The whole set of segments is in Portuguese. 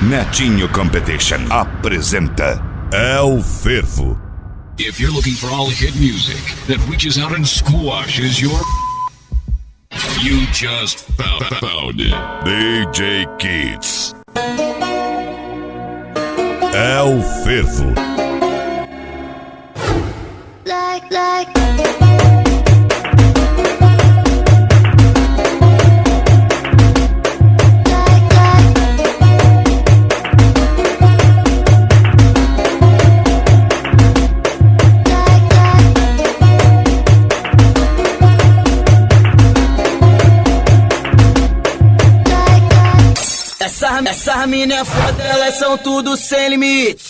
Netinho Competition apresenta É o Fervo. If you're looking for all hit music that reaches out and squashes your... You just found it. DJ Kids. É o Fervo. Essas mina é foda, elas são tudo sem limite.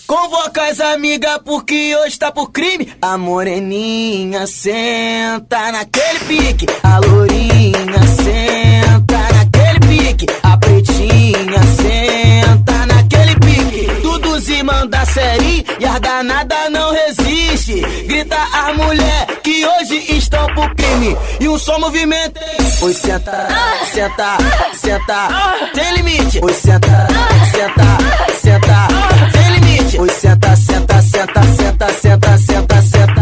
Convoca as amigas porque hoje tá por crime. A moreninha senta naquele pique, a lourinha senta naquele pique, a pretinha senta naquele pique. Tudo se manda série e as danadas não resiste. Grita as mulher que hoje estão por crime. E um só movimento. Oi, senta, senta, senta, tem limite. Oi, senta, senta, senta, tem limite. Oi, senta, senta, senta, senta, senta, senta, senta.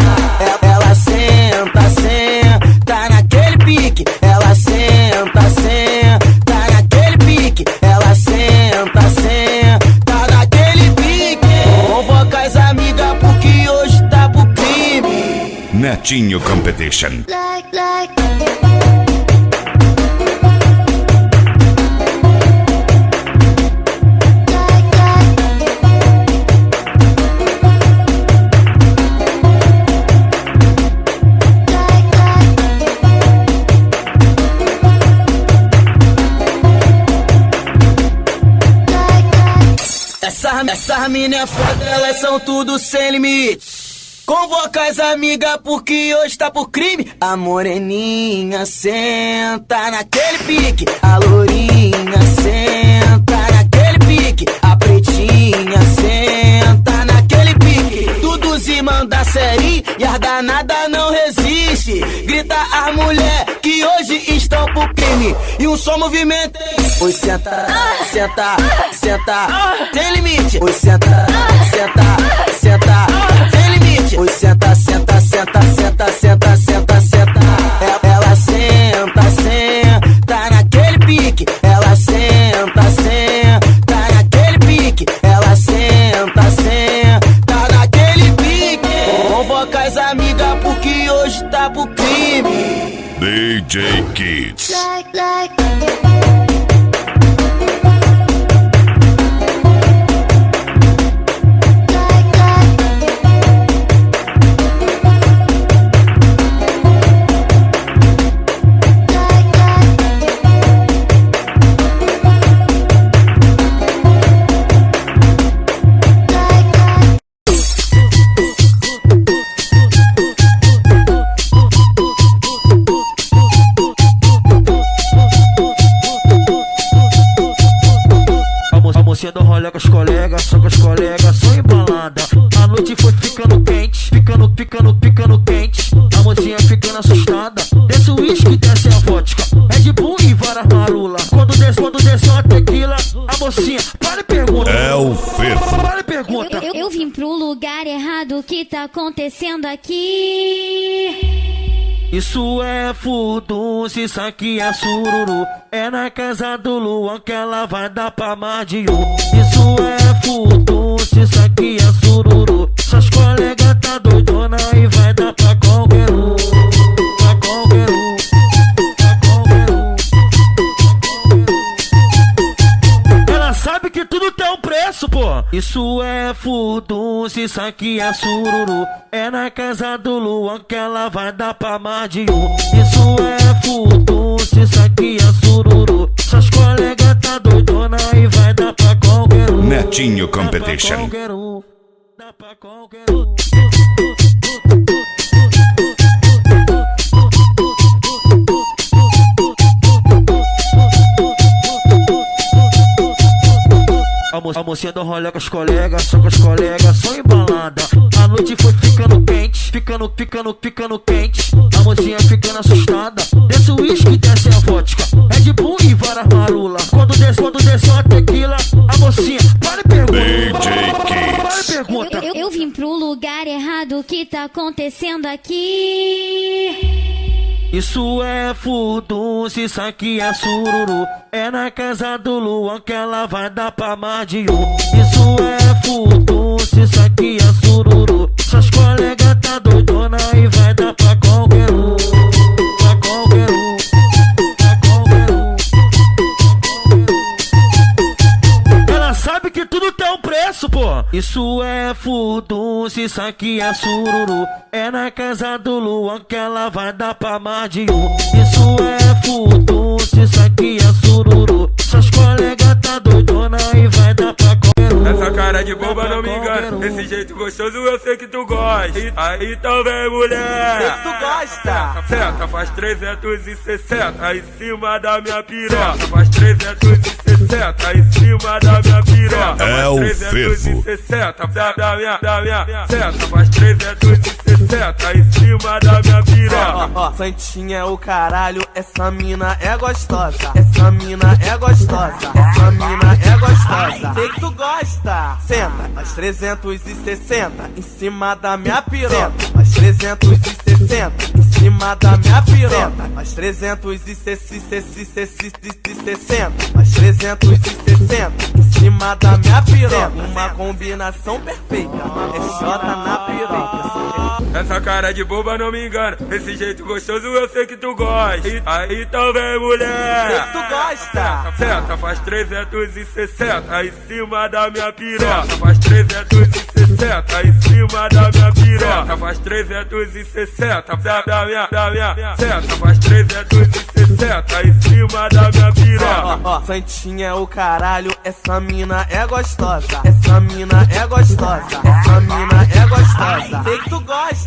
Ela senta, senta naquele pique. Ela senta, senta naquele pique. Ela senta, senta naquele pique. Convoca as amigas porque hoje tá pro crime. Netinho Competition. Essas mina é foda, elas são tudo sem limite. Convoca as amigas porque hoje tá por crime. A moreninha senta naquele pique, a lourinha senta naquele pique, a pretinha senta naquele pique. Tudo se manda série e as danadas não resiste. Grita as mulher que hoje estão por crime. E um só movimento. Oi, senta, senta, senta, tem limite. Oi, senta, senta, senta, tem limite. Oi, senta, senta, senta, senta, senta, senta, senta. Ela senta, senta naquele pique. Ela senta, senta naquele pique. Ela senta, senta naquele pique. Convoca as amigas porque hoje tá pro crime. DJ Kids. Cedo rolê com os colegas, só com os colegas, só embalada. A noite foi ficando quente, ficando quente. A mocinha ficando assustada. Desce o uísque, desce a vodka, Red Bull e várias marula. Quando desce uma tequila, a mocinha para e pergunta. É o Fervo. Para e pergunta. Eu vim pro lugar errado, o que tá acontecendo aqui? Isso é furdunço, isso aqui é sururu. É na casa do Luan que ela vai dar pra mais de um. Isso é furdunço, isso aqui é sururu. Suas colegas tá doidona e vai dar pra qualquer um. Pra qualquer um, pra qualquer um. Ela sabe que tudo tem um preço, pô. Isso é furdunço, isso aqui é sururu. É na casa do Luan que ela vai dar pra mais de um. Isso é furdunço, isso aqui é sururu. Suas colegas tá doidona e vai dar pra qualquer um. Netinho Competition. Dá pra qualquer um, dá pra qualquer um. A mocinha do rolê com os colegas, só com os colegas, só embalada. A noite foi ficando quente, ficando quente. A mocinha ficando assustada. Desce o uísque, desce a vodka, Red Bull e várias marula. Quando desce uma tequila, a mocinha o que tá acontecendo aqui. Isso é furdunço, isso aqui é sururu. É na casa do Luan que ela vai dar pra mais de um. Isso é furdunço, isso aqui é sururu. Suas colegas tá doidona e vai dar pra qualquer um. Pra qualquer um. Pra qualquer um. Ela sabe que tudo tem um preço, pô. Isso é furdunço, isso aqui é sururu. É na casa do Luan que ela vai dar pra mais de um. Isso é furdunço, isso aqui é sururu. Suas colegas tá doidona e vai dar pra qualquer um. Essa cara de boba não me engana, esse jeito gostoso eu sei que tu gosta. Aí então vem mulher, Sei que tu gosta. senta, faz 360 em cima da minha piroca. Faz 360 em cima da minha piroca. É o Faz fervo. 360 da minha, senta, faz 360 em cima da minha piroca. Ó, Santinha é o caralho, essa mina é gostosa. Essa mina é gostosa. Essa mina é gostosa. Sei que tu gosta. Senta, faz 360 em cima da minha piroca. Faz 360 em cima da minha piroca. Faz 360. Faz 360 em cima da minha piroca. Uma combinação perfeita. É Jota na piroca. Essa cara de boba não me engana, esse jeito gostoso eu sei que tu gosta. Aí então vem mulher, Sei que tu gosta. senta, faz 360 em cima da minha piroca. Faz 360 em cima da minha piroca. Faz 360 da minha, senta, faz 360 em cima da minha piroca. Ó, Santinha é o caralho, essa mina é gostosa. Essa mina é gostosa. Essa mina é gostosa. Sei que tu gosta.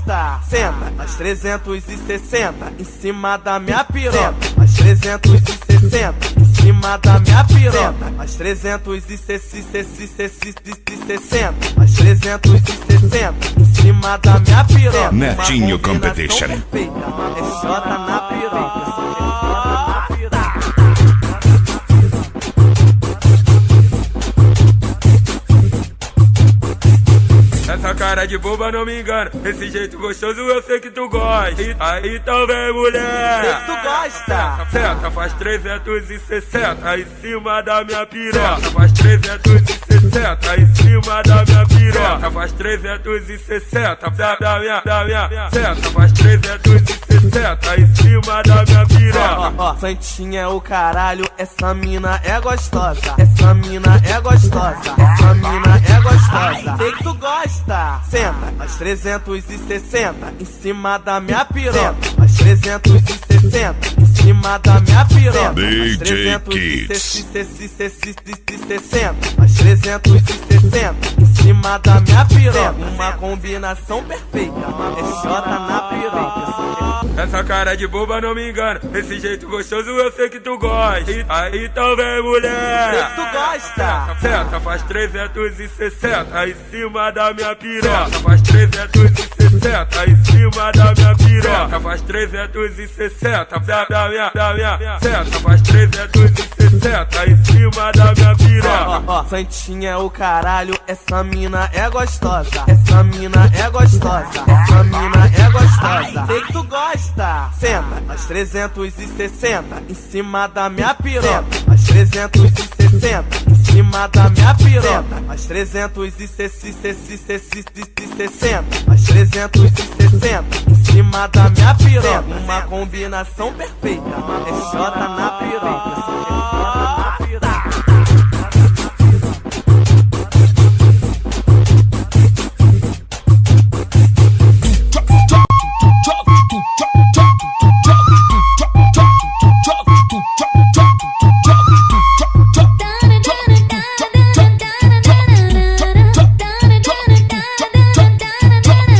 Senta, faz 360 em cima da minha piroca. Faz 360 em cima da minha piroca. Faz 360. Faz 360 em cima da minha piroca. Netinho Uma combinação Competition. perfeita. É Jota na piroca. Essa cara de boba não me engana, esse jeito gostoso eu sei que tu gosta. Aí então vem mulher, Sei que tu gosta. senta, faz 360 em cima da minha piroca. Faz 360 em cima da minha piroca. Faz 360 da minha, senta, faz 360 em cima da minha piroca. Ó, Santinha é o caralho, essa mina é gostosa. Essa mina é gostosa. Essa mina é gostosa. Sei que tu gosta. Senta, faz 360 em cima da minha piroca. Faz 360 em cima da minha piroca. DJ Kids. Faz 360 em cima da minha piroca. Uma combinação perfeita. É Jota na piroca. Essa cara de boba não me engana, esse jeito gostoso eu sei que tu gosta. Aí então vem mulher, Sei que tu gosta. senta, faz 360 em cima da minha piroca. Faz 360 em cima da minha piroca. Faz 360 da minha, senta, faz 360 em cima da minha piroca. Ó, Santinha é o caralho, essa mina é gostosa. Essa mina é gostosa. Essa mina é gostosa. Sei que tu gosta. Senta, faz 360 em cima da minha piroca. Faz 360 em cima da minha piroca. Faz 360. Faz 360 em cima da minha piroca. Uma combinação perfeita. É Jota na piroca.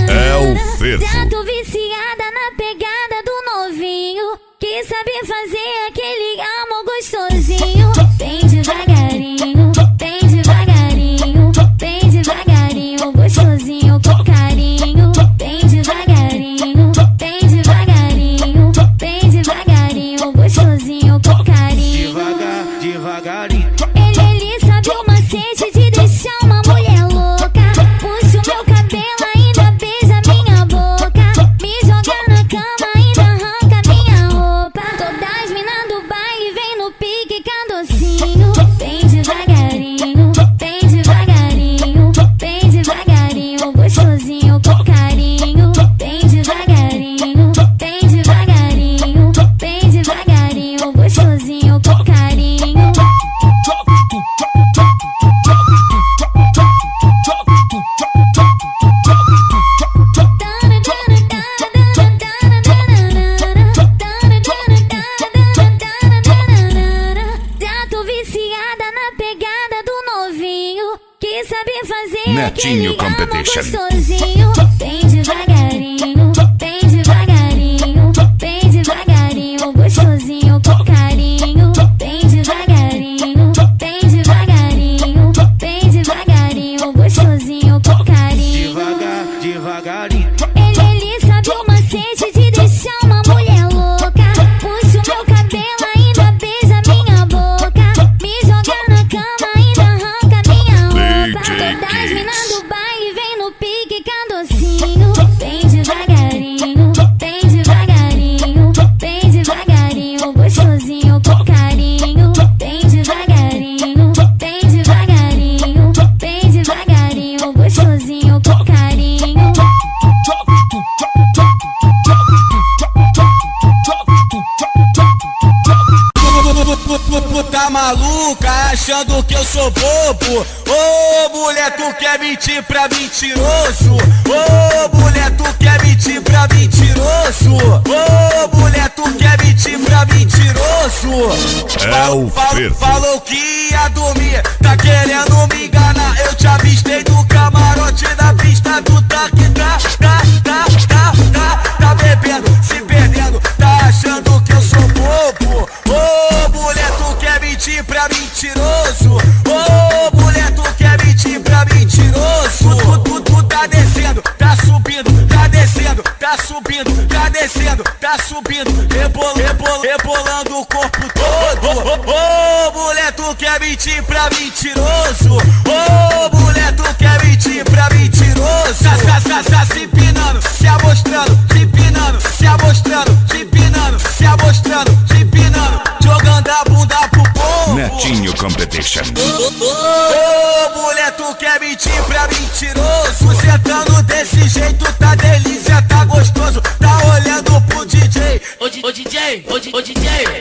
É o fervo. Já tô viciada na pegada do novinho que sabe fazer aquele amor gostoso. sabe fazer Netinho aquele amor Competition. gostosinho. Bem devagarinho, bem devagarinho, bem devagarinho, gostosinho com carinho. Bem devagarinho, bem devagarinho, bem devagarinho, gostosinho com carinho. Devagarinho. Ele sabe o macete de deixar uma mulher louca. Puxa o meu cabelo, ainda beija minha boca. Me joga na cama, ainda arranca minha roupa. Todas as minas do baile vem no pique candocinho. Bem devagarinho, bem devagarinho, bem devagarinho, gostosinho com carinho. Bem devagarinho, bem devagarinho, bem devagarinho, gostosinho com carinho. Tá maluca achando que eu sou bobo? Ô mulher, tu quer mentir pra mentiroso? Ô mulher, tu quer mentir pra mentiroso? Ô mulher, tu quer mentir pra mentiroso? É o Fervo. Falou que ia dormir, tá querendo me enganar. Eu te avistei do camarote da pista do tá bebendo, se perdendo, tá achando que eu sou bobo? Ô mulher, tu quer mentir pra mentiroso? Ô mulher, tu quer mentir pra mentiroso? Tu tá descendo, tá subindo, tá descendo, tá subindo, tá descendo, tá subindo, rebolando o corpo todo. Ô mulher, tu quer mentir pra mentiroso? Ô mulher, tu quer mentir pra mentiroso? Se empinando, se amostrando, se empinando, se amostrando, se empinando, se amostrando, se empinando, jogando a bunda pro povo. Netinho Competition. Ô mulher, tu quer mentir pra mentiroso? Sentando desse jeito, tá delícia, tá gostoso. Tá olhando pro DJ. Ô DJ.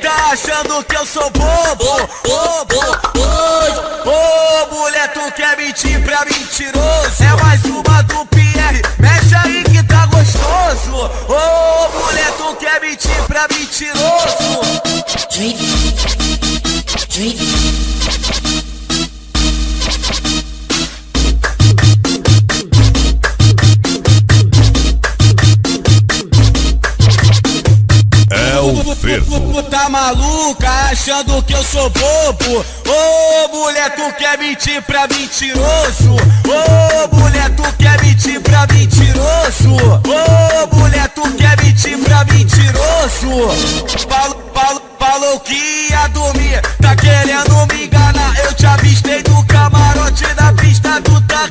Tá achando que eu sou bobo? Ô mulher, tu quer mentir pra mentiroso? É mais uma do Pierre, mexe aí que tá gostoso. Ô mulher, tu quer mentir pra mentiroso? É o Fervo. Tá maluca achando que eu sou bobo? Ô mulher, tu quer mentir pra mentiroso? Ô mulher, tu quer mentir pra mentiroso? Ô mulher, tu quer mentir pra mentiroso? Falou que ia dormir, tá querendo me enganar. Eu te avistei do camarote da pista do tá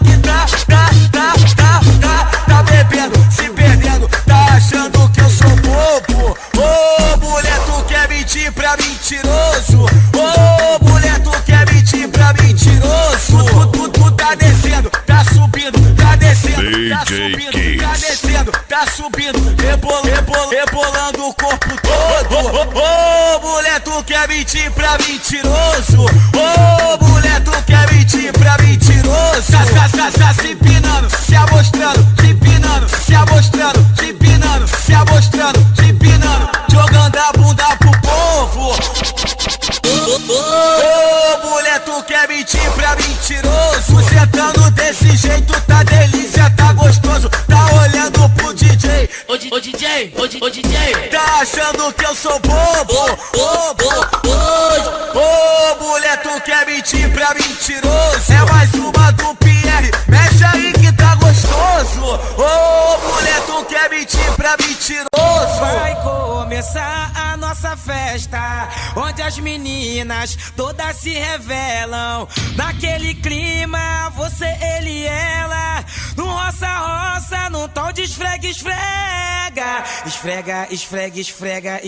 bebendo, se perdendo, tá achando que eu sou bobo? Ô mulher, tu quer mentir pra mentiroso? Ô mulher, tu quer mentir pra mentiroso? Tu tá descendo, tá subindo, tá descendo, tá subindo, tá descendo, tá subindo, rebolando o corpo todo. Ô mulher, tu quer mentir pra mentiroso? Ô mulher, tu quer mentir pra mentiroso? Se empinando, se amostrando, se empinando, se amostrando, se empinando, se amostrando, se empinando, jogando a bunda pro povo. Ô mulher, tu quer mentir pra mentiroso? Sentando desse jeito, tá delícia, tá gostoso. Tá olhando pro DJ. Ô DJ. Tá achando que eu sou bobo? Ô mulher, tu quer mentir pra mentiroso? É mais uma do Pierre, mexe aí que tá gostoso. Ô mulher, tu quer mentir pra mentiroso? Vai começar a nossa festa, onde as meninas todas se revelam. Naquele clima, você, ele e ela, no roça, num tom de esfrega. Esfrega.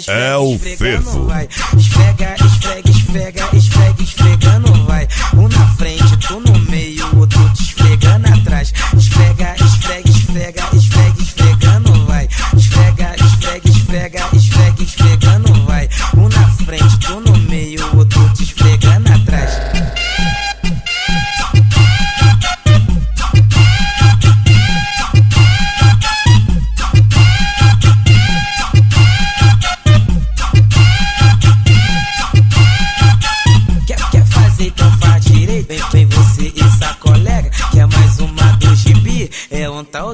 É o Fervo. Vai. Esfrega, esfregando vai. Um na frente, tu no meio, outro te esfregando atrás. Esfrega, esfregando vai. Esfrega, esfregando vai. Um na frente, tu no meio, outro te esfregando atrás. Quer fazer, então faz direito. Vem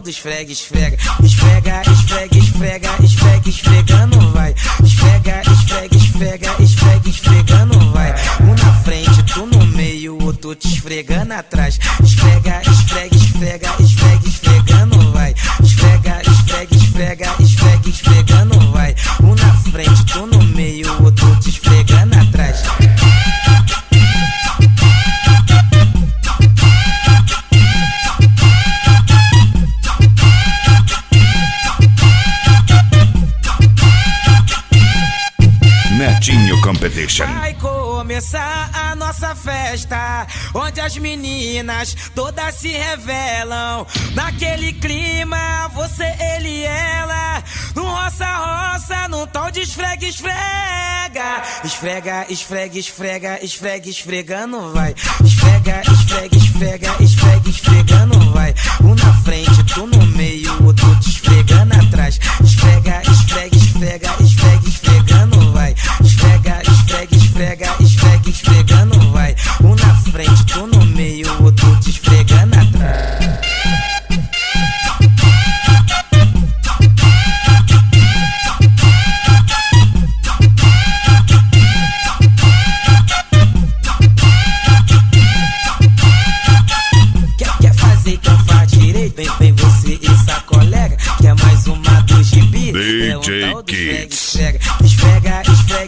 do esfrega, esfrega. Esfrega, esfrega, esfrega, esfrega, esfregando vai. Esfrega, esfrega, esfrega, esfrega, esfregando vai. Um na frente, tu no meio, outro te esfregando atrás. Esfrega, esfrega, esfrega, esfrega, esfregando vai. Esfrega, esfrega, esfrega, esfrega, esfregando vai. Um na frente, tu no meio, outro te esfregando atrás. Netinho Competition. Vai começar a nossa festa, onde as meninas todas se revelam. Naquele clima, você, ele e ela. No roça-roça, num tom de esfrega, esfrega. Esfrega, esfrega, esfrega, esfrega, esfregando vai. Esfrega, esfrega, esfrega, esfrega, esfregando vai. Um na frente, tu no meio, outro te esfregando atrás. Esfrega, esfrega, esfrega, esfrega, esfregando vai. Esfrega, esfrega, esfrega, esfrega, esfregando vai. Um na frente, tu no meio, outro te esfregando atrás. Quer fazer, quer faz direito? Vem você e essa colega. Quer mais uma do gibi? DJ Kids. Esfrega, esfrega,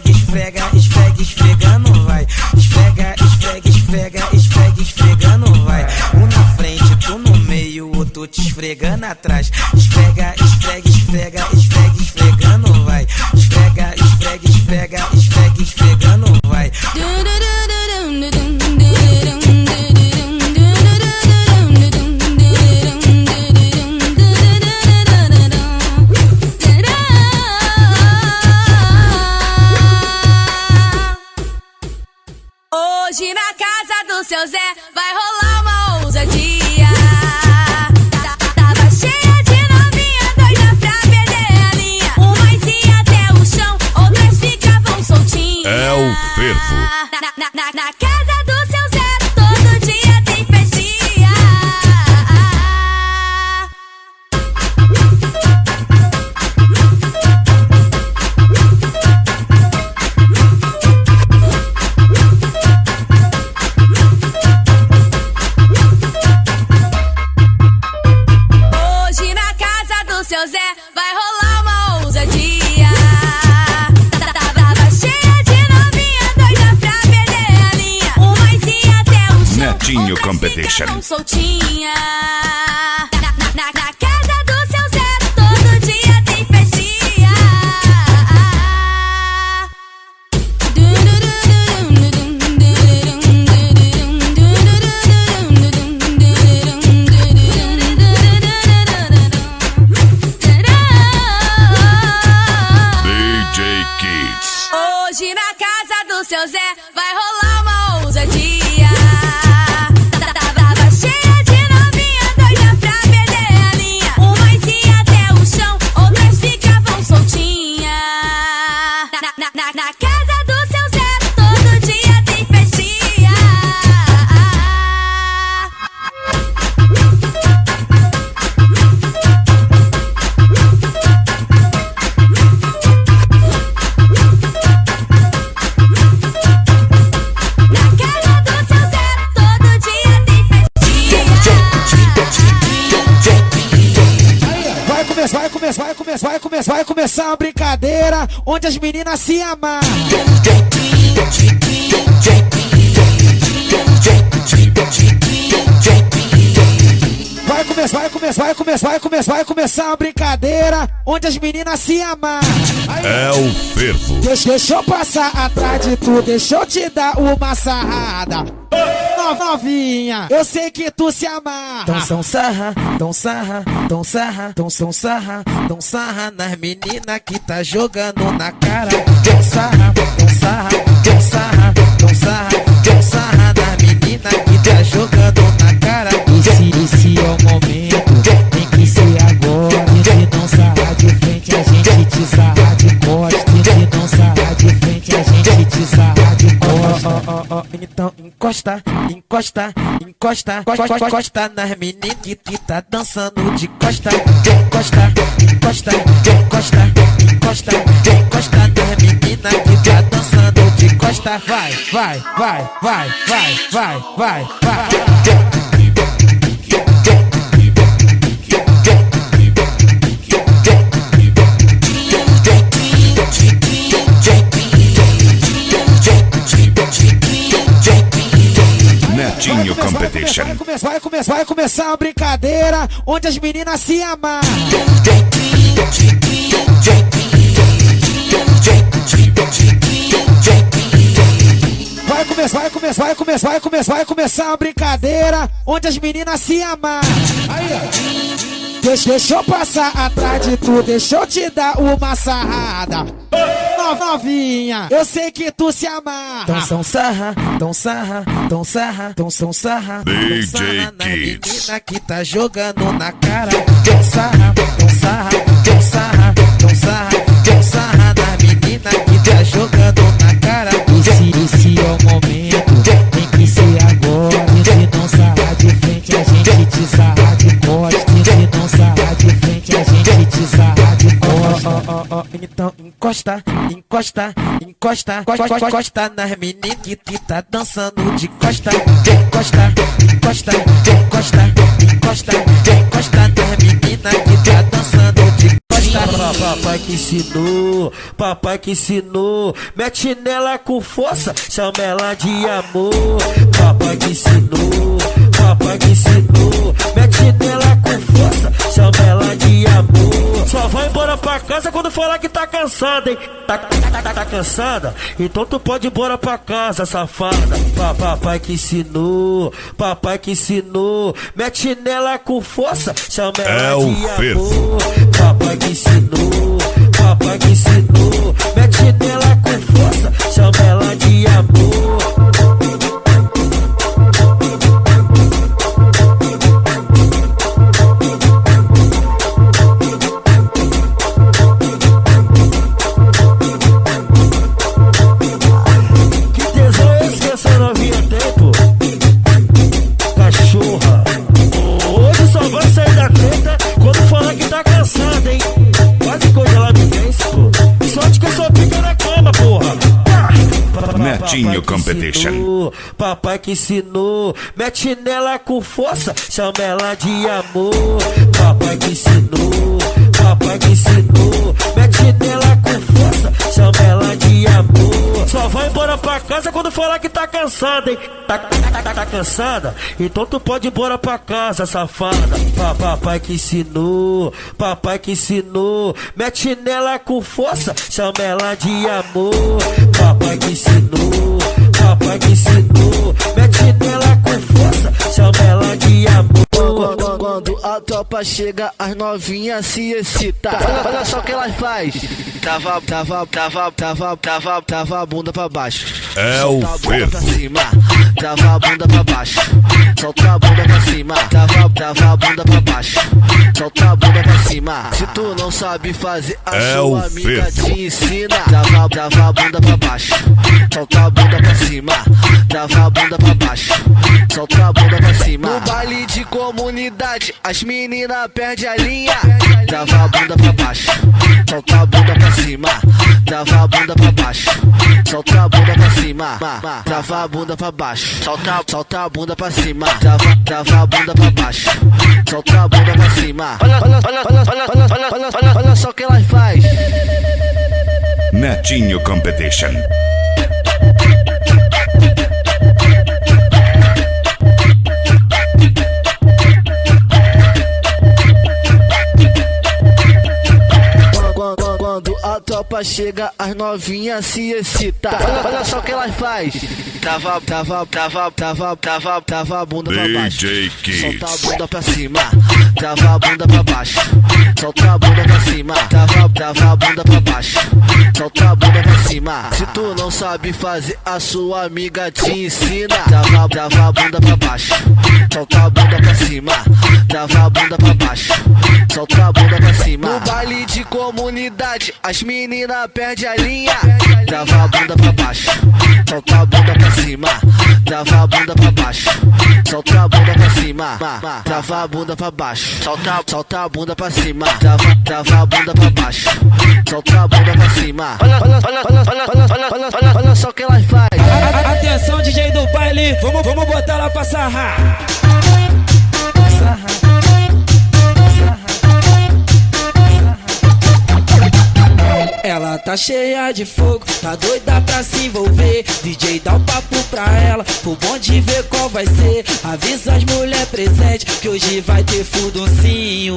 esfrega, esfrega, esfregando vai. Esfrega, esfrega, esfrega, esfrega, esfregando vai. Um na frente, tu no meio, outro te esfregando atrás. Esfrega, esfrega, esfrega, esfrega, esfregando vai. Esfrega, esfrega, esfrega, esfrega, esfregando vai. Hoje na casa do seu Zé vai rolar uma ousadia. Tava cheia de novinha doida pra perder a linha. Umas ia até o chão, outras ficavam soltinhas. É o fervo. Na casa do seu Zé todo dia tem festinha. Hoje na casa do seu Zé vai rolar uma ousadia. Tava cheia de novinha doida pra perder a linha. Umas ia até o chão, Netinho outras Competition. ficavam soltinha. Na casa do seu Zé todo dia tem festinha. DJ Kids. Hoje na casa do seu Zé vai rolar uma ousadia. Tava cheia de novinha doida pra perder a linha. Umas ia até o chão, outras ficavam soltinha. Na casa do seu Zé todo dia tem festinha. Na casa do seu Zé todo dia tem festinha. Vai começar a brincadeira onde as meninas se amam. Vai começar a brincadeira onde as meninas se amam. É o fervo. Deixa eu passar atrás de tu, deixa eu te dar uma sarrada. Novinha, eu sei que tu se amarra. Dão sarra, dão sarra, dão sarra, dão sarra, dão sarra nas meninas que tá jogando na cara. Dão sarra, dão sarra, dão sarra, dão sarra, dão sarra nas meninas que tá jogando na cara. Esse é o momento, tem que ser agora. Se não sarrar de frente, a gente te sarra de costa. Se não sarrar de frente, a gente te sarra de costa. Então encosta, encosta, encosta, encosta, encosta nas meninas que tá dançando de costa. Encosta, encosta, encosta, encosta, encosta nas meninas que tá dançando de costa. Vai, vai, vai, vai, vai, vai, vai, vai. Netinho Competition. Vai começar a brincadeira onde as meninas se amarram. Vai começar a brincadeira onde as meninas se amarram. Aí, ó. Deixa eu passar atrás de tu, deixa eu te dar uma sarrada. Novinha, eu sei que tu se amarra. Tão sarra, tão sarra, tão sarra, tão sarra. DJ Kids. Menina que tá jogando na cara. Tão sarra, tão sarra, tão sarra, tão sarra, tão sarra na menina que tá jogando na cara. Esse é o momento, tem que ser agora. Se não sarrar de frente, a gente te sarra de costa. Se não sarrar de frente, a gente te sarra de costa. Então encosta, encosta, encosta, encosta, encosta nas meninas que tá dançando de costa. Encosta, encosta, encosta, encosta, encosta nas meninas que tá dançando de costa. Papai que ensinou, mete nela com força, chama ela de amor. Papai que ensinou, mete nela com força, chama ela de amor. Só vai embora pra casa quando falar que tá cansada, hein? Tá cansada? Então tu pode ir embora pra casa, safada. Papai que ensinou, mete nela com força, chama ela de amor. Papai que ensinou, mete nela com força, chama ela de amor. Netinho Competition. Papai que ensinou, mete nela com força, chama ela de amor. Papai que ensinou, mete nela com força, chama ela de amor. Só vai embora pra casa quando falar que tá cansada, hein? Tá cansada? Então tu pode ir embora pra casa, safada. Papai que ensinou, mete nela com força, chama ela de amor. Papai que ensinou, mete nela com força, chama ela de amor. Quando a tropa chega, as novinhas se excitam. Olha só o que elas faz. Trava a bunda pra baixo. É o fervo. Trava a bunda pra baixo. Solta a bunda pra cima. Trava a bunda pra baixo. Solta a bunda pra cima. Se tu não sabe fazer, a sua amiga te ensina. Trava a bunda pra baixo. Solta a bunda pra cima. Trava a bunda pra baixo. Solta a bunda pra cima. No baile de comunidade, as meninas perdem a linha. Trava a bunda pra baixo. Solta a bunda pra cima. Trava a bunda pra baixo. Solta a bunda pra cima. Trava a bunda pra baixo. Solta a bunda pra cima. Trava a bunda pra baixo. Solta a bunda pra cima. Olha só o que elas faz. Netinho Competition. Quando a tropa chega, as novinhas se excitam. Olha só o que elas faz. Trava a bunda pra baixo. DJ Kids. Solta a bunda pra cima. Trava a bunda pra baixo. Solta a bunda pra cima. Trava a bunda pra baixo. Solta a bunda pra cima. Se tu não sabe fazer, a sua amiga te ensina. Trava a bunda pra baixo. Solta a bunda pra cima. Trava a bunda pra baixo. Solta a bunda pra cima. No baile de comunidade, as meninas perdem a linha. Trava a bunda pra baixo, solta a bunda pra cima. Trava a bunda pra baixo, solta a bunda pra cima. Trava a bunda pra baixo, solta a bunda pra cima. Trava a bunda pra baixo, solta a bunda pra cima. Olha só o que ela faz. Atenção, DJ do baile, vamos botar ela pra sarrar. Ela tá cheia de fogo, tá doida pra se envolver. DJ dá o papo pra ela, pro bonde ver qual vai ser. Avisa as mulher presentes que hoje vai ter fudoncinho.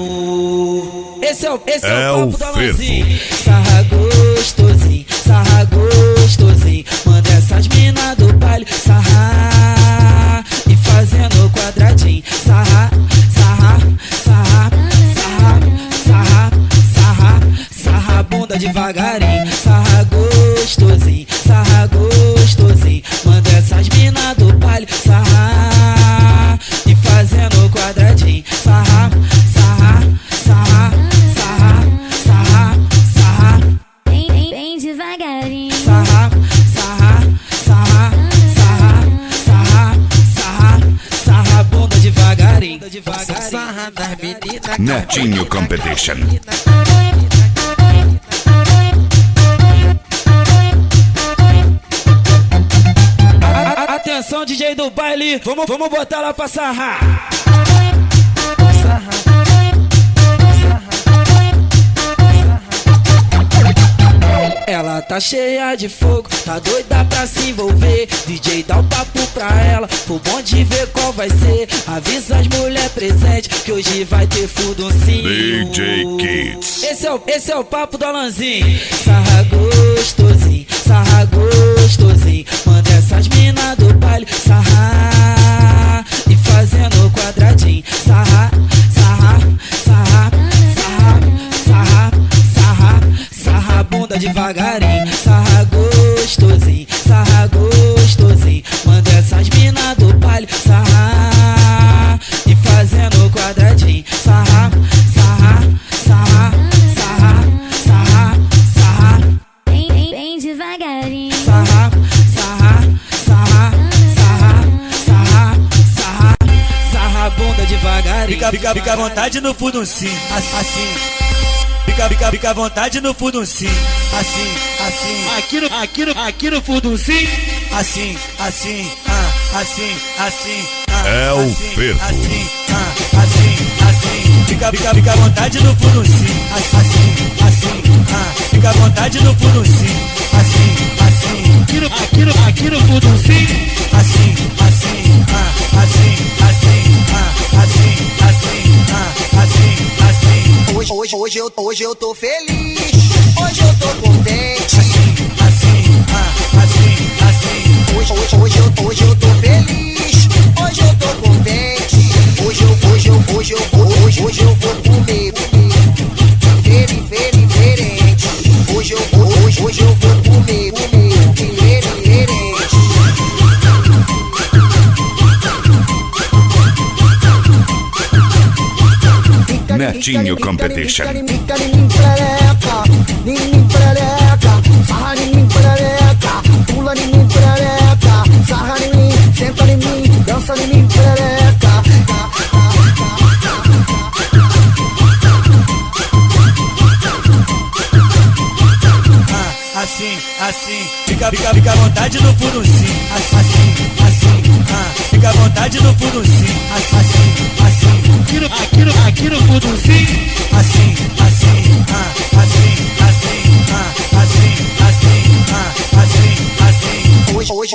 Esse é o papo do Alanzinho. Sarra gostosinho, sarra gostosinho. Manda essas minas do baile sarrar e fazendo quadradinho. Sarra, sarra, sarra, sarra, sarra, sarra, sarra a bunda devagarinho. Sarra gostosinho, sarra gostosinho. Manda essas minas do baile sarrar e fazendo quadradinho. Sarra, sarra, sarra, sarra, sarra, sarra. Bem devagarinho. Sarra, sarra, sarra, sarra, sarra, sarra, sarra a bunda devagarinho. Sarra das meninas. Netinho Competition. Atenção, DJ do baile, vamos botar ela pra sarrar. Ela tá cheia de fogo, tá doida pra se envolver. DJ dá o papo pra ela, pro bonde ver qual vai ser. Avisa as mulher presentes que hoje vai ter fudoncinho. DJ Kids. Esse é o papo do Alanzinho. Sarra gostosinho, sarra gostosinho. Manda essas minas do baile sarrar e fazendo quadradinho. Sarra, sarra, sarra, sarra, sarra, sarra, sarra a bunda devagarinho. Sarra gostosinho, sarra gostosinho. Manda essas minas do baile sarrar e fazendo quadradinho. Sarra, sarra, sarra, sarra, sarra, sarra. Bem devagarinho. Sarra, sarra, sarra, sarra, sarra, sarra, sarra a bunda devagarinho. Fica à vontade no fuduncinho, assim. Fica à vontade no fuduncinho, assim. Aqui no fuduncinho, assim, assim, assim. É o Ferro. Assim. Fica à vontade no fuduncinho, assim. Fica à vontade no fuduncinho, assim. Aqui no fuduncinho, assim. Hoje eu tô feliz, hoje eu tô contente. Hoje eu tô feliz, hoje eu tô contente. Hoje eu vou comer diferente. Hoje eu vou comer diferente. Netinho Competition. Sarra em mim, perereca. Pula em mim, perereca. Sarra em mim, senta em mim, dança em mim, perereca. Assim, fica à vontade no fuduncinho, assim, fica à vontade no fuduncinho, assim, aqui no fuduncinho, assim,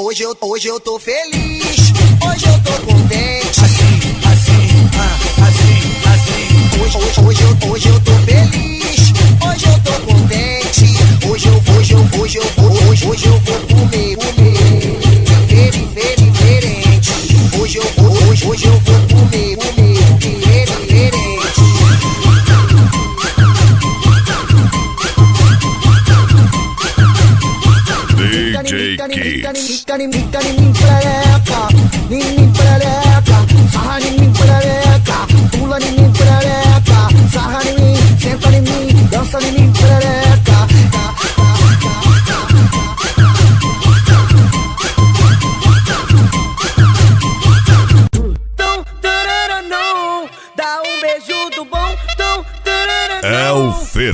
Hoje eu tô feliz, hoje eu tô contente. Hoje eu tô feliz, hoje eu tô contente. Hoje eu vou comer diferente. Hoje eu vou comer diferente. DJ Kids. Fica em mim, perereca. Sarra em mim, perereca. Pula em mim, perereca. Sarra em mim, senta em mim, dança em mim,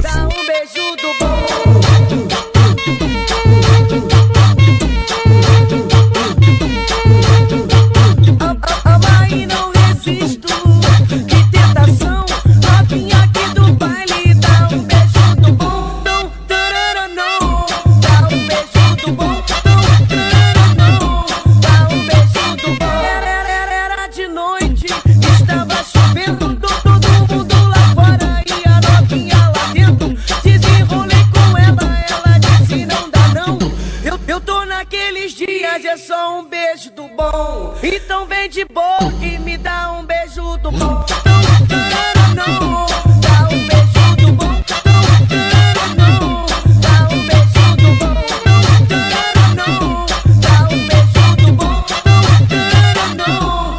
fervo. um beijo do bom. Ama e não resisto, que tentação. Novinha aqui do baile, dá um beijo do bom. Não, tarara, não. Dá um beijo do bom. Não, tarara, não. Dá um beijo do bom. Era de noite, estava chovendo, todo mundo lá fora e a novinha lá dentro. Desenrolei com ela disse não dá não. Eu tô naqueles dias, é só um beijo do bom. Então vem de boca e me dá um beijo do bom. Não, tarara, não. Dá um beijo do bom. Não, tarara, não. Dá um beijo do bom. Não, tarara, não. Dá um beijo do bom. Não, tarara, não.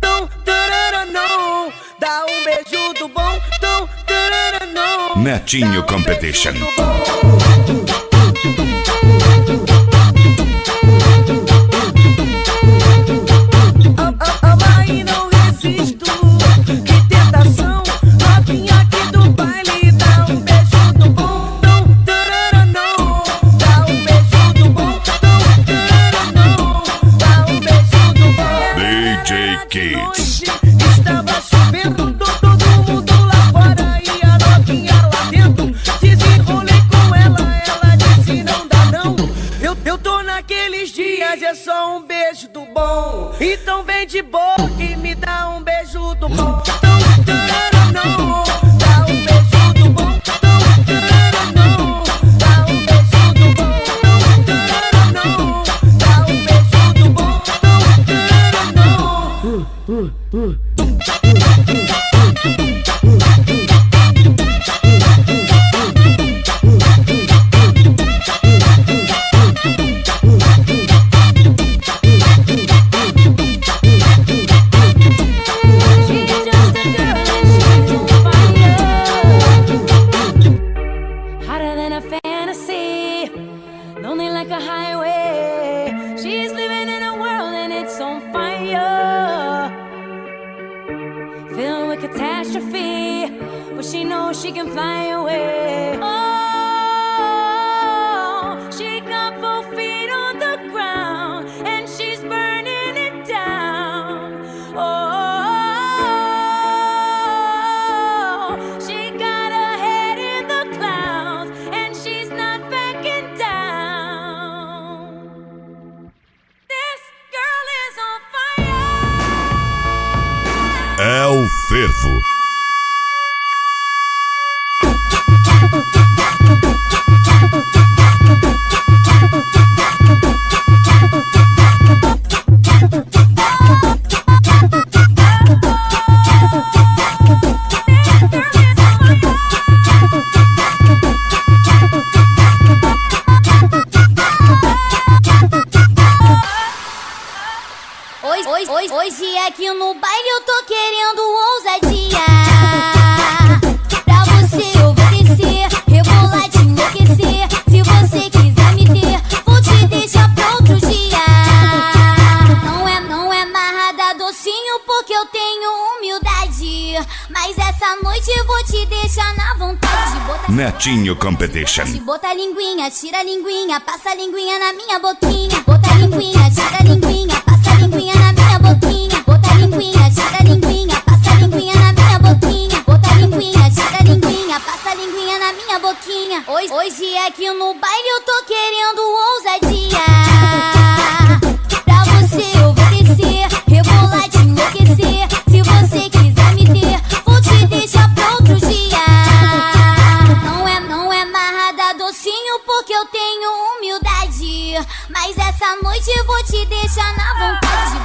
Não, tarara, não. Dá um beijo do bom. Não, tarara, não. Netinho Competition. Ama e não resisto, que tentação. Novinha aqui do baile, dá um beijo do bom. Não, tarara, não. Dá um beijo do bom. Não, tarara, não. Dá um beijo do bom. DJ Kids. Estava chovendo, todo mundo lá fora e a novinha lá dentro. Desenrolei com ela disse não dá não. Eu tô naqueles dias, é só um beijo do bom. Então vem de boca e me dá um beijo do bom. Não, tarara, não. Dá um beijo do bom. Não, tarara, não. Dá um beijo do bom. Não, tarara, não. Dá um beijo do bom. Não, tarara, não. Hotter than a fantasy, lonely like a highway. She's living in a world and it's on fire, filled with catastrophe, but she knows she can fly away. Oh, she got both feet on the ground and she's burning it down. Oh, she got her head in the clouds and she's not backing down. This girl is on fire. É o fervo. Hoje aqui no baile eu tô querendo ousadia. Pra você eu vou descer, rebolar, te enlouquecer. Se você quiser me ter, vou te deixar pra outro dia. Não é amarrada docinho porque eu tenho humildade, mas essa noite eu vou te deixar na vontade de botar Netinho Competition. de botar linguinha, tira a linguinha, passa a linguinha na minha boquinha. Bota a linguinha, tira a linguinha, passa a linguinha na minha boquinha. Bota a linguinha, tira a linguinha, passa a linguinha na minha boquinha. Bota a linguinha, tira a linguinha, passa a linguinha na minha boquinha. Hoje aqui no baile eu tô querendo ousadia. Pra você eu vou descer, rebolar, te enlouquecer. Se você quiser me ter, vou te deixar pra outro dia. Não é amarrada docinho porque eu tenho humildade, mas essa noite eu vou te deixar na vontade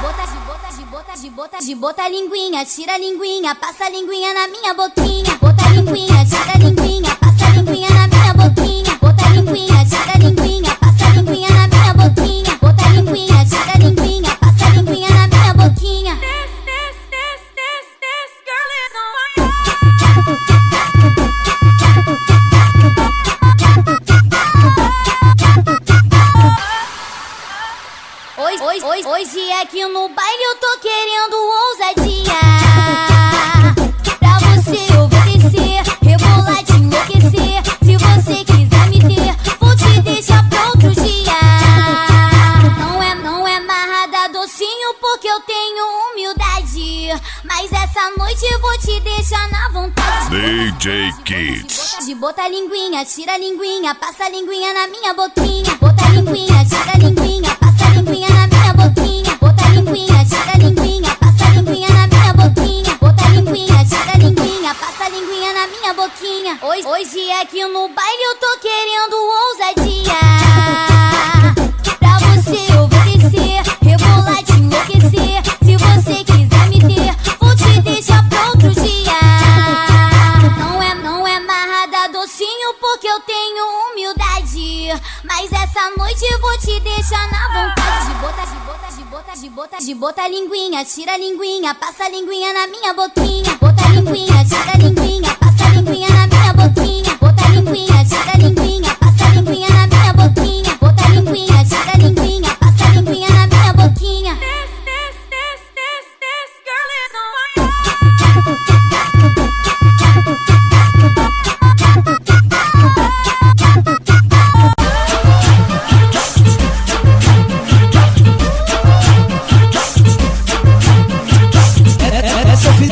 de botar linguinha, tira a linguinha, passa a linguinha na minha boquinha. Bota a linguinha, tira a linguinha, passa a linguinha na minha boquinha. Bota a linguinha, tira a linguinha, passa a linguinha na minha boquinha. Bota a linguinha, tira a linguinha, passa a linguinha na minha boquinha. Hoje aqui no baile eu tô querendo ousadia. Pra você eu vou descer, rebolar, te enlouquecer. Se você quiser me ter, vou te deixar pra outro dia. Não é amarrada docinho porque eu tenho humildade. Mas essa noite eu vou te deixar na vontade. DJ Kids. De botar linguinha, tira a linguinha, passa a linguinha na minha boquinha. Bota a linguinha, tira a linguinha, passa a linguinha na minha boquinha. Bota a linguinha, tira a linguinha, passa a linguinha na minha boquinha. Bota a linguinha, tira a linguinha, passa a linguinha na minha boquinha. Hoje aqui no baile eu tô querendo ousadia. Pra você eu vou descer, rebolar, te enlouquecer. Se você quiser me ter, vou te deixar pra outro dia. Não é amarrada docinho porque eu tenho humildade. Mas essa noite eu vou te deixar na vontade. De botar linguinha, tira a linguinha, passa a linguinha na minha boquinha. Bota a linguinha, tira a linguinha, passa a linguinha na minha boquinha. Bota a linguinha, tira a linguinha, passa a linguinha na minha boquinha. Bota a linguinha, tira a linguinha, passa a linguinha na minha boquinha.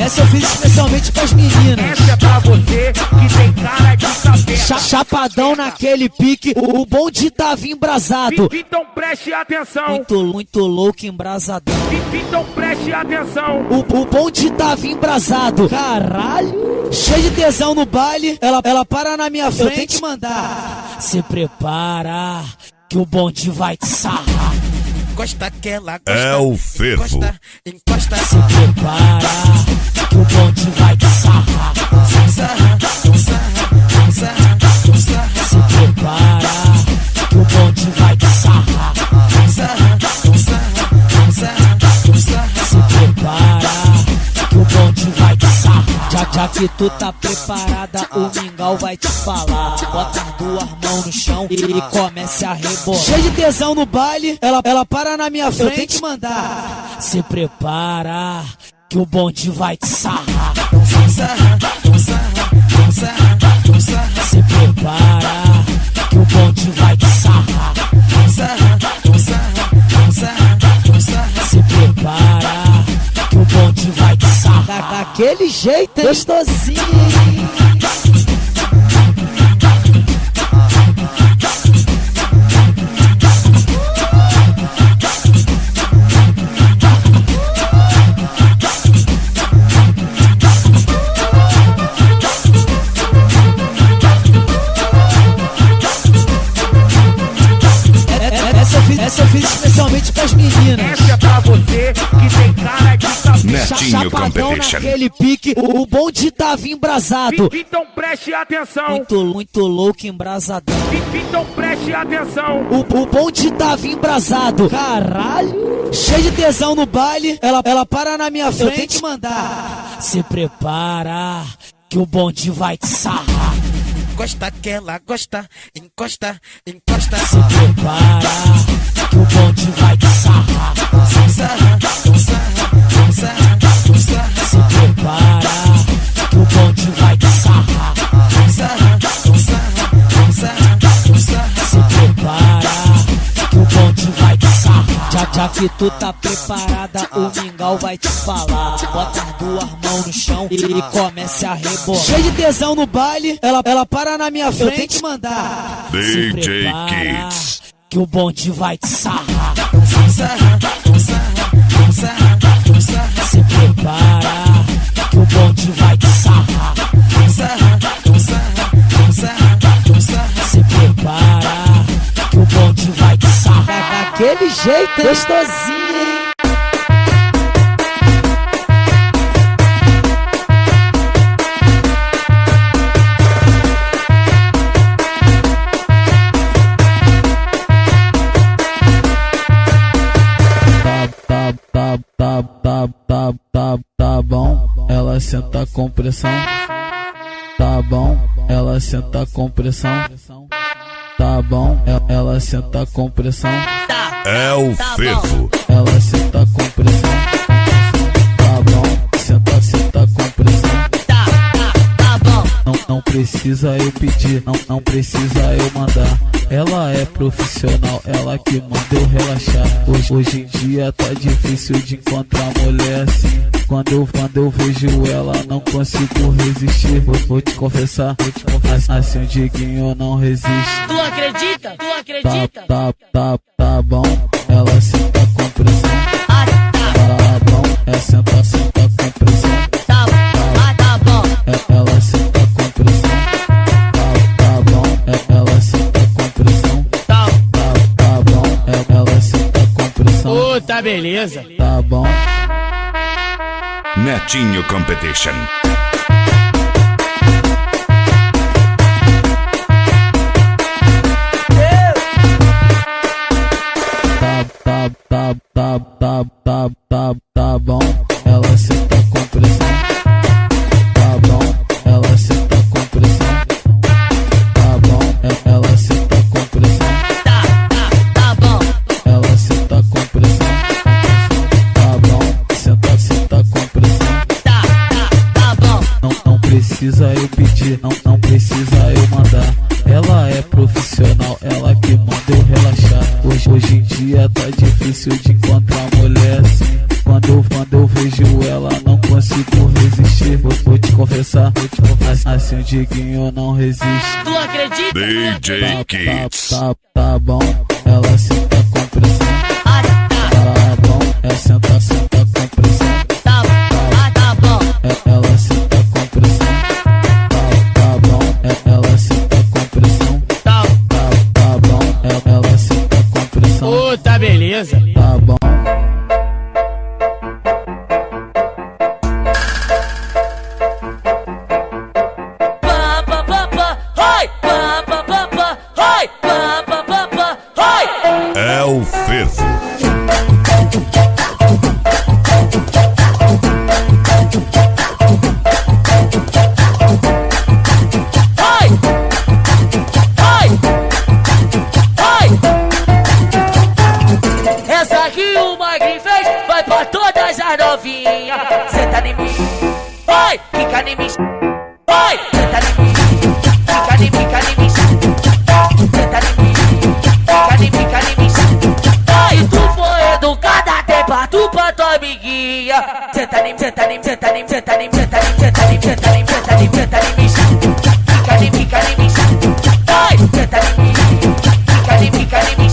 Essa eu fiz especialmente pras meninas. Essa é pra você que tem cara de capeta. Chapadão naquele pique, o bonde tava embrasado. Então preste atenção. Muito louco, embrasadão. Então preste atenção. O bonde tava embrasado. Caralho. Cheio de tesão no baile, ela para na minha frente. Eu tenho que mandar. Se prepara, que o bonde vai te sarrar. Encosta que ela gosta. É o fervo. Encosta. Se prepara, que o bonde vai te sarrar. Se prepara, que o bonde vai te sarrar. Se prepara, que o bonde vai te sarrar. Já que tu tá preparada, o mingau vai te falar. Bota as duas mãos no chão e comece a rebolar. Cheio de tesão no baile, ela para na minha frente. Eu tenho que mandar. Se prepara, que o bonde vai te sarrar. Se prepara, que o bonde vai te sarrar. Se prepara, que o bonde vai te sarrar. Daquele jeito, gostosinho. Essa eu fiz especialmente pras meninas. Essa é pra você que tem cara de capeta. Netinho Chapadão Competition. naquele pique, o bonde tava embrasado. Então preste atenção. Muito louco, embrasadão. Então preste atenção. O bonde tava embrasado. Caralho. Cheio de tesão no baile, ela para na minha frente. Eu tenho que mandar. Se prepara, que o bonde vai te sarrar. Encosta que ela gosta. Encosta. Se prepara, que o bonde vai te sarrar. Se prepara, que o bonde vai te sarrar. Se prepara, que o bonde vai te sarrar. Já que tu tá preparada, o mingau vai te falar. Bota as duas mãos no chão e comece a rebolar. Cheio de tesão no baile, ela para na minha frente. Eu tenho que mandar. Se DJ prepara, Kids. que o bonde vai te sarrar. Se prepara, que o bonde vai te sarrar. Se prepara, que o bonde vai te sarrar. Daquele jeito, gostosinho, hein? Tá bom, ela senta com pressão. Tá bom, ela senta com pressão. Tá bom, ela senta com pressão. É o fervo. Ela senta com pressão. Tá bom, senta, senta com pressão. Tá bom. Não precisa eu pedir, não precisa eu mandar. Ela é profissional, ela que manda eu relaxar. Hoje em dia tá difícil de encontrar mulher assim. Quando eu vejo ela, não consigo resistir. Vou te confessar, assim o Diguinho não resiste. Tu acredita? Tu acredita? Tá bom, ela senta com pressão. Tá bom, senta, senta com pressão. Tá bom. Ela senta com pressão. Tá bom, ela senta com pressão. Tá bom, ela senta com pressão. Tá beleza. Tá bom. Netinho Competition. Tá bom, ela senta com pressão. Tá bom, ela senta com pressão. Tá bom, ela senta com pressão. Tá bom. Ela senta com pressão. Tá bom, senta com pressão. Tá bom. Não precisa eu pedir, não precisa eu mandar. Ela é profissional, ela que manda eu relaxar. Hoje em dia tá difícil de encontrar mulher assim. Quando eu vejo ela, não consigo resistir. Vou te confessar, assim o Diguinho não resiste. Tu acredita? DJ Kids. Tá bom, ela senta com pressão. Tá bom, senta, senta com pressão. Tá bom. Ela senta com pressão. Tá bom, ela senta com pressão. Tá bom, ela senta com pressão. Tá beleza. Tá bom. É o fervo. Essa aqui o Magrinho fez, vai pra todas as novinhas. Senta em mim, vai, fica em mim, vai, senta em mim, fica em mim, fica em mim, senta em mim, fica em mim. Aí tu foi educada, tem pra tu pra tua amiguinha. Senta em mim, senta em mim, senta em mim, senta em mim, senta em mim, senta em mim, senta em mim, senta em mim, senta em mim, fica em mim, vai, senta em mim, fica em mim, fica em mim.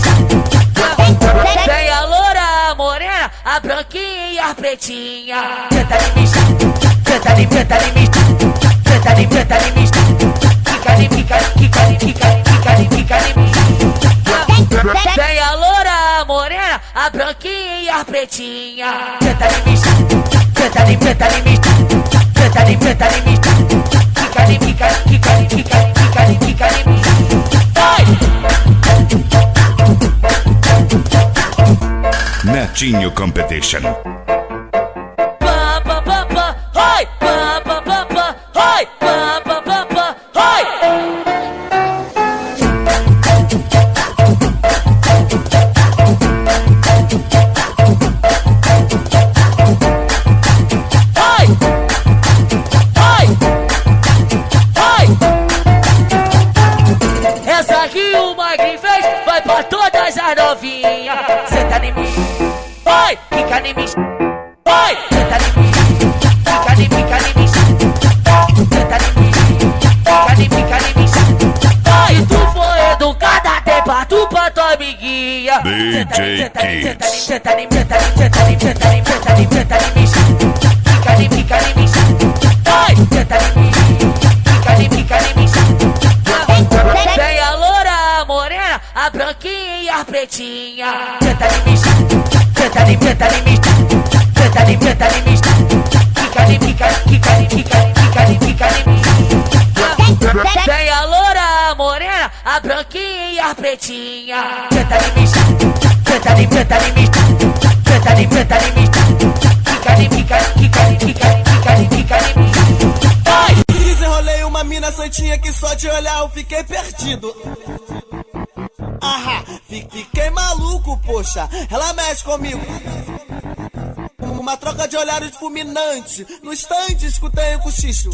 Vem a loura, a morena, a branquinha e a pretinha. Senta em mim, senta em mim, senta em mim, senta em mim, senta em mim, fica em mim, fica em mim, fica em mim, fica em mim. Vem a loura, a morena, a branquinha e a pretinha. Senta em mim, senta em mim, senta em mim, senta em mim, senta em mim, fica em mim, fica em mim, fica em mim, fica em mim. Netinho Competition. Essa aqui o Magrinho fez, vai pra todas as novinhas. Senta em mim, vai, fica em mim, vai, senta em mim, fica em mim, fica em mim, senta em mim, fica em mim. Aí tu foi educada, tem pra tu pra tua amiguinha. DJ Kids. Senta em mim, senta em mim, senta em mim, senta em mim, senta em mim, senta em mim, fica em mim, vai, senta em mim, fica em mim. Vem a loura, a morena, a branquinha e a pretinha. Senta em mim, senta em mim, senta em mim, senta em mim, senta em mim, fica em mim, fica em mim. Vem a loura, a morena, a branquinha e a pretinha. Senta em mim, senta em mim, senta em mim, senta em mim, senta em mim, fica em mim, fica em mim. Desenrolei uma mina santinha que só de olhar eu fiquei perdido. Ahá, fiquei maluco, pô. poxa, ela mexe comigo. Uma troca de olhares fulminante. No instante escutei o cochicho.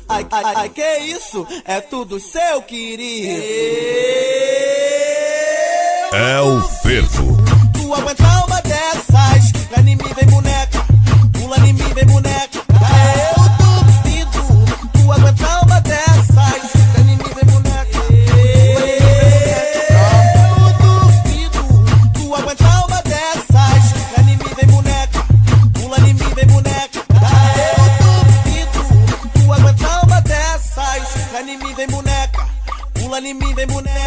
Ai, ai, ai, que isso? É tudo seu, querido. É o fervo. Tu aguenta uma dessas. Pula em mim, vem boneca. Pula em mim, vem boneca. Eu duvido. Tu aguenta uma dessas. Pula em mim, vem boneca. Eu duvido. Tu aguenta uma dessas. Pula em mim, vem boneca. Pula em mim, vem boneca. Eu duvido. Tu aguenta uma dessas. Pula em mim, vem boneca. Pula em mim, vem boneca.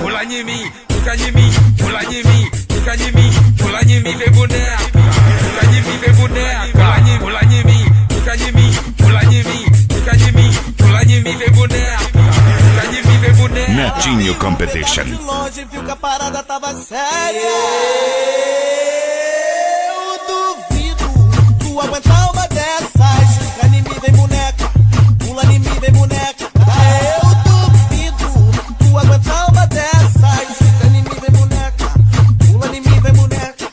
Pula em mim, fica em mim, pula em mim, fica em mim, pula em mim, vem boneca, fica em mim, vem boneca, pula em mim, fica em mim, pula em mim, fica em mim, pula em mim, vem boneca, fica em mim, vem boneca. Netinho Competition. De longe viu que a parada tava séria. Eu duvido. Tu aguentar uma dessas. Fica em mim, vem boneca. Pula em mim, vem boneca. Eu duvido. Tu aguentar uma dessas. Fica em mim, vem boneca. Pula em mim, vem boneca.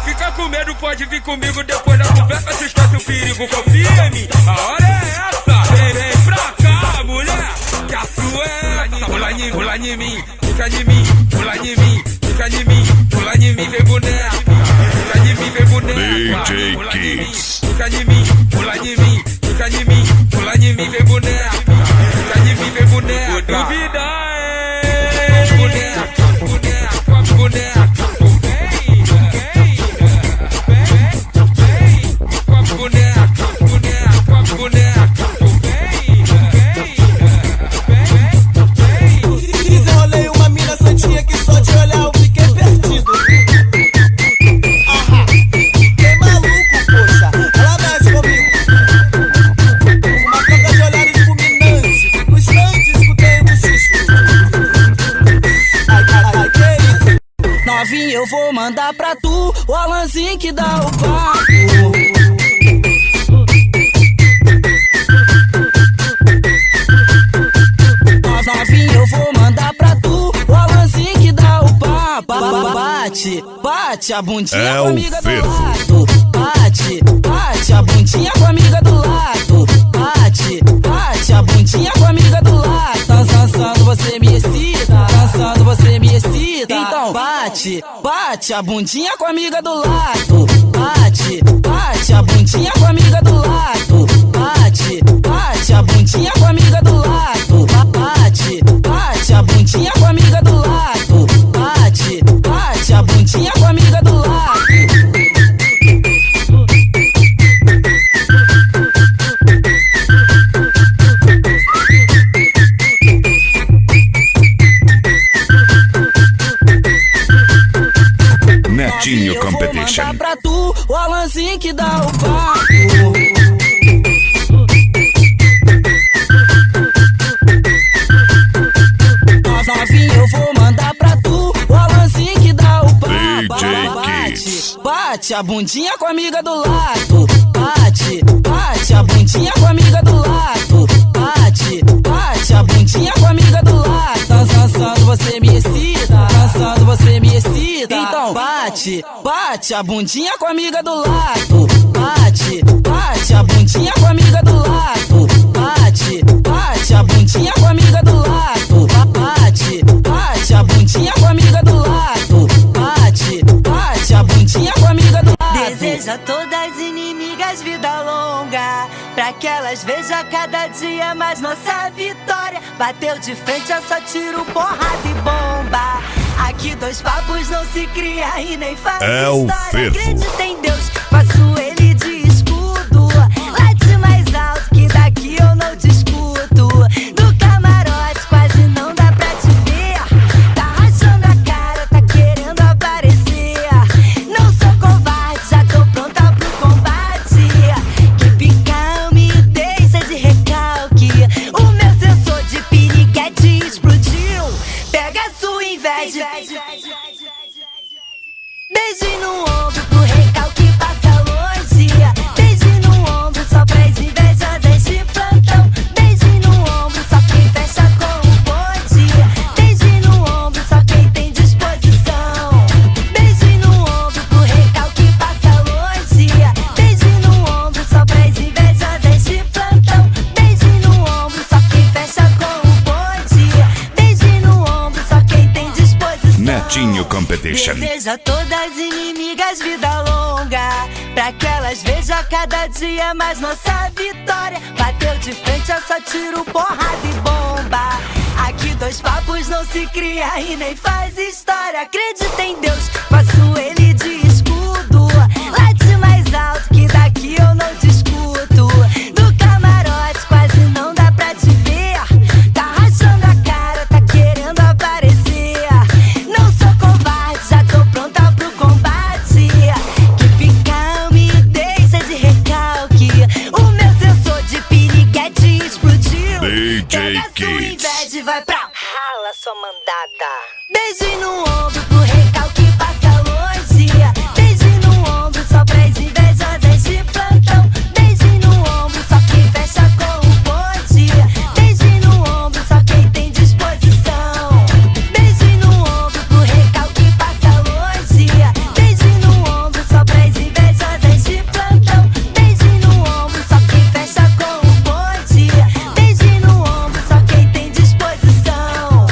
Fica com medo, pode vir comigo depois da conversa. Se esquece o perigo, confia em mim. A hora é essa. Vem pra cá, mulher. Que a sua é essa. Pula em mim, fica em mim, pula em mim, fica em mim, pula em mim, vem boneca. Fica em mim, vem boneca. DJ Kids. Fica em mim, pula em mim, fica em mim, pula em mim, vem boneca. Fica em mim, vem boneca. Duvida é boneca, boneca, boneca. Desenrolei uma mina santinha que só de olhar eu fiquei perdido. Fiquei maluco, poxa, ela mexe comigo. Uma troca de olhares fulminante. No instante escutei o cochicho. Ai, ai, ai, que isso? Novinho, eu vou mandar pra tu o Alanzinho que dá o papo. Novinho, eu vou mandar pra tu o Alanzinho que dá o papo. Bate, bate a bundinha com a amiga do lado. Bate, bate a bundinha com a amiga do lado. Bate, bate a bundinha com a amiga do lado. Dançando você me excita, dançando você me excita. Então bate, bate a bundinha com a amiga do lado. Bate, bate a bundinha com a amiga do lado. Bate, bate a bundinha com a amiga do lado. Bate, bate a bundinha com a amiga do lado. Bate, bate a bundinha com a amiga do lado. Netinho Competition. Eu vou mandar pra tu o Alanzinho que dá o papo. Novinho, eu vou mandar pra tu o Alanzinho que dá o papo. Bate, bate a bundinha com a amiga do lado. Bate, bate a bundinha com a amiga do lado. Bate, bate a bundinha com a amiga do lado. Dançando você me excita, dançando você me excita. Então bate, bate a bundinha com a amiga do lado. Bate, bate a bundinha com a amiga do lado. Bate, bate a bundinha com a amiga do lado. Bate, bate a bundinha com a amiga do lado. Bate, bate a bundinha com a amiga do lado. Deseja a todas as inimigas vida longa, pra que elas vejam cada dia mais nossa vitória. Bateu de frente, eu só tiro porrada e bomba. Aqui dois papos não se cria e nem faz É o história. fervo. Acredita em Deus, faço ele de escudo. Late mais alto que daqui eu não discuto. Do camarote quase não dá pra te ver. Tá rachando a cara, tá querendo aparecer. Não sou covarde, já tô pronta pro combate. Que picar me deixa de recalque. O meu sensor de piriguete explodiu. Pega a sua inveja. Beijo no ombro pro recalque passa longe. Beijo no ombro só pras invejosas de plantão. Beijo no ombro só quem fecha com o bonde. Pretinho Competition. Desejo a todas inimigas vida longa, pra que elas vejam cada dia mais nossa vitória. Bateu de frente, eu só tiro porrada e bomba. Aqui dois papos não se cria e nem faz história. Acredita em Deus, faço ele de escudo. Late mais alto que daqui eu não discuto. Do camarote quase não dá pra te ver. Tá rachando a cara, tá querendo aparecer. Não sou covarde, já tô pronta pro combate. Que picar me deixa de recalque. O meu sensor de piriguete explodiu. DJ Kids. Inveja vai pra rala sua mandada. Beijo no ombro pro recalque passa longe. Beijo no ombro só pras invejosas de plantão. Beijo no ombro só quem fecha com o bonde. Beijo no ombro só quem tem disposição. Beijo no ombro pro recalque passa longe. Beijo no ombro só pras invejosas de plantão. Beijo no ombro só quem fecha com o bonde. Beijo no ombro só quem tem disposição.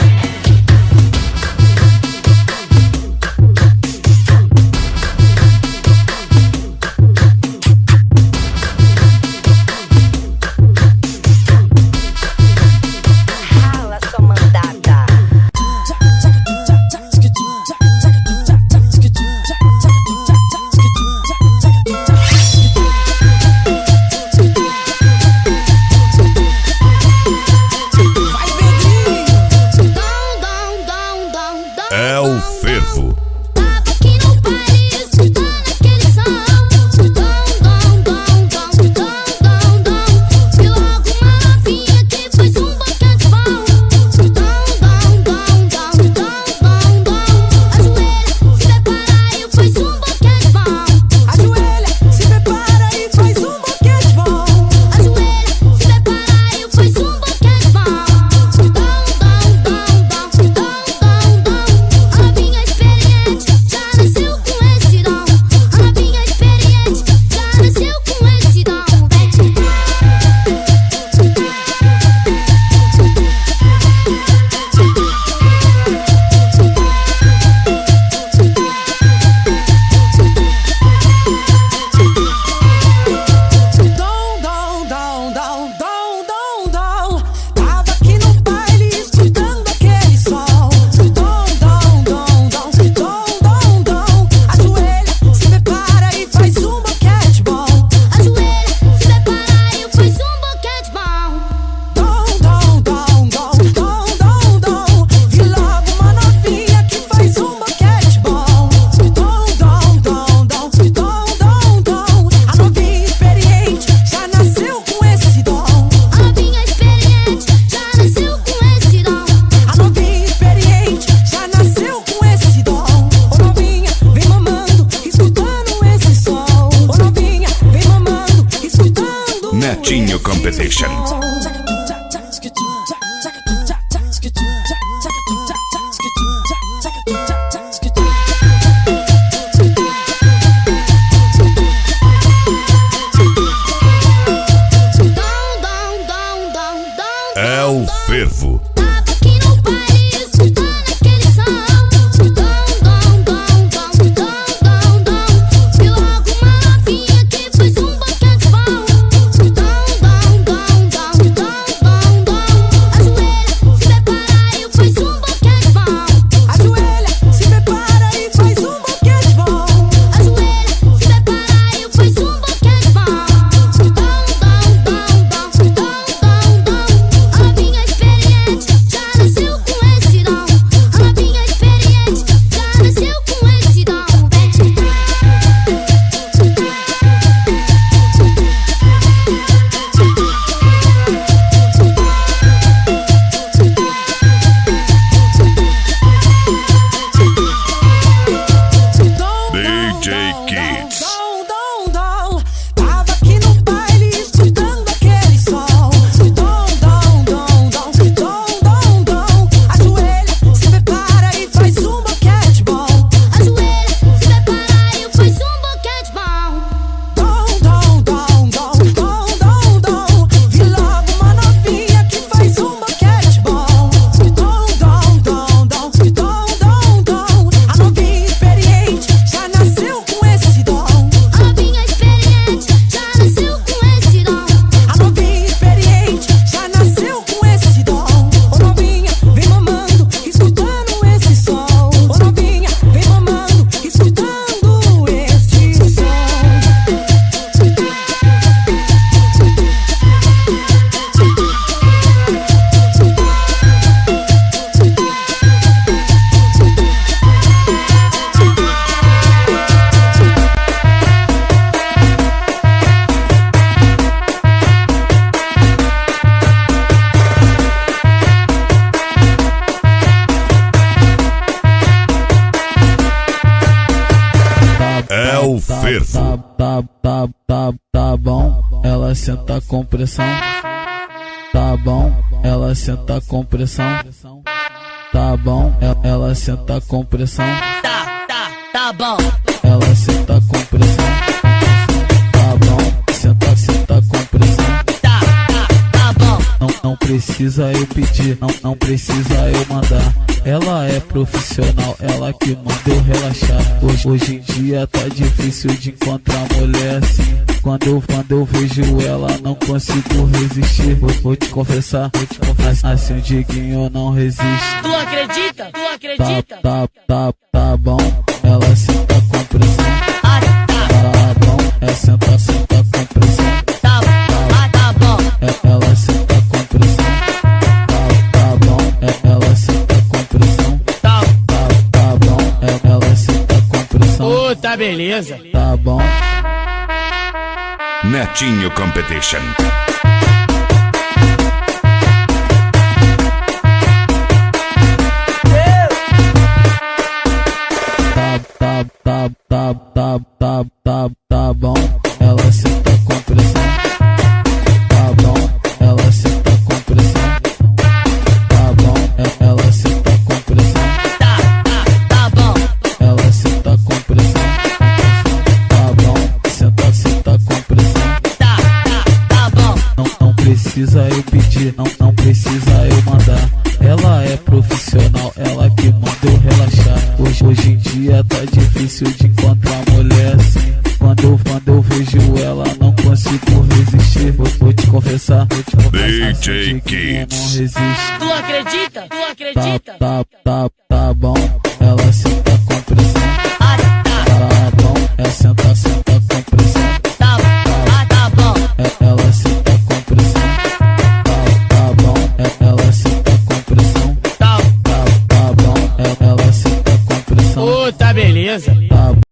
Nervo. Tá bom, ela senta com pressão. Tá bom, ela senta com pressão. Tá bom, ela senta com pressão. Tá bom. Ela senta com pressão. Tá bom, senta com pressão. Tá bom. Não precisa eu pedir, não precisa eu mandar. Ela é profissional, ela que manda eu relaxar. Hoje em dia tá difícil de encontrar mulher assim. Quando eu vejo ela, não consigo resistir. Vou te confessar, assim o Diguinho não resiste. Tu acredita? Tá bom, ela senta com pressão. Tá bom, senta com pressão. Tá bom. Ela senta com pressão. Tá bom, ela senta com pressão. Tá bom, ela senta com pressão. Tá beleza. Tá bom. Netinho Competition. Tá bom, ela senta com pressão. Tá bom, ela senta com pressão. Tá bom, ela senta com pressão. Tá bom. Ela senta com pressão. Tá bom, senta com pressão. Tá bom. Não precisa eu pedir, não precisa eu mandar. Ela é profissional, ela que manda eu relaxar. Hoje em dia tá difícil de encontrar mulher assim. Quando eu vejo ela, não consigo resistir. Vou te confessar, DJ assim, Kids. não resiste. Tu acredita? Tá bom, ela senta com pressão. Tá bom, senta com pressão. Tá bom. Ela senta com pressão. Tá bom, ela senta com pressão. Tá bom, ela senta com pressão. Tá beleza.